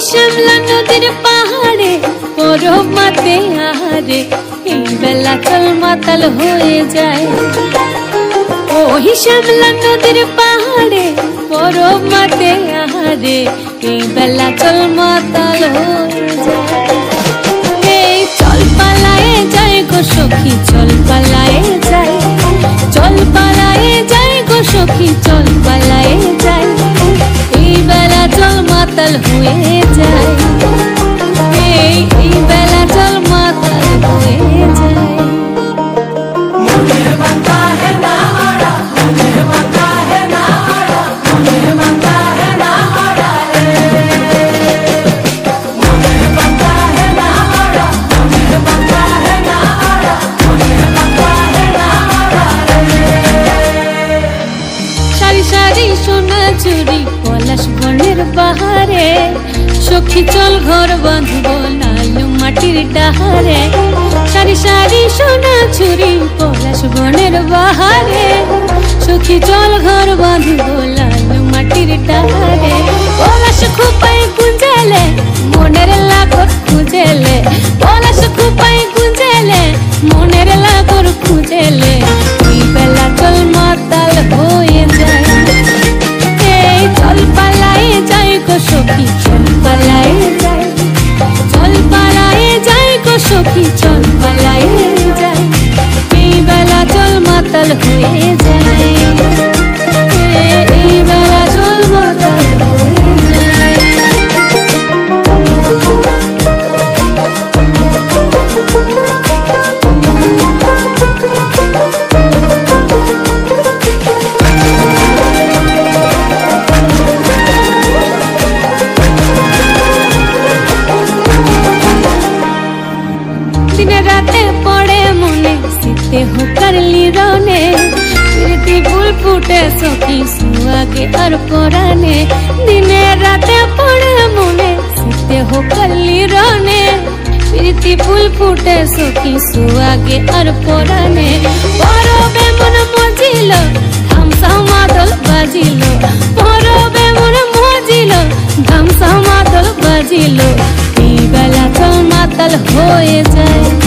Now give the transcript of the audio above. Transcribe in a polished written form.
শ্যামলা নদীর পাহাড়ে বরফ মাতে আহারে এই বেলা চল মাতাল হয়ে যায়। ওই শ্যামলা নদীর পাহাড়ে বরফ মাতে আহারে এই বেলা চল মাতাল হয়ে যায়। এই চল পালায়ে যায় গো সখী, চল পালায়ে যায়, চল পালায়ে যায় গো সখী, চল পালায়ে যায়। এই বেলা চল মাতাল হয়ে যায়, এই বেলা চল মাতাল হয়ে যায়। সারি সারি সোনা চুরি পলাশ বনের বাহারে সখী চল ঘর বাঁধব লালু মাটির ডাহারে। সারি সারি সোনা চুরি পলাশ বনের বাহারে সখী চল ঘর বাঁধব লালু মাটির ডাহারে। পলাশ খোপায় গুঞ্জেলে মনের লাগর খুঁজেলে, পলাশ খোপায় গুঞ্জেলে মনের লাগর খুঁজেলে এই বেলা চল মাতাল হয়ে যায়। এই চল পালায়ে যায় গো সখী, চল পালায়ে যায়, চল পালায়ে যায় গো সখী, চল পালায়ে যায়। এই বেলা চল মাতাল হয়ে যায়, এই বেলা চল মাতাল হয়ে যায়। दिन राते पड़े मने सीते हो करली रोने, प्रीति फूल फूटे सखी सुहागे और पराने। दिन राते पड़े मने सीते हो करली रोने, प्रीति फूल फूटे सखी सुहागे और पराने। परबे मन मजिलो धामसा मादल बाजिलो, परबे मन मजिलो धामसा मादल बाजिलो। এই বেলা চল মাতাল হয়ে যায়।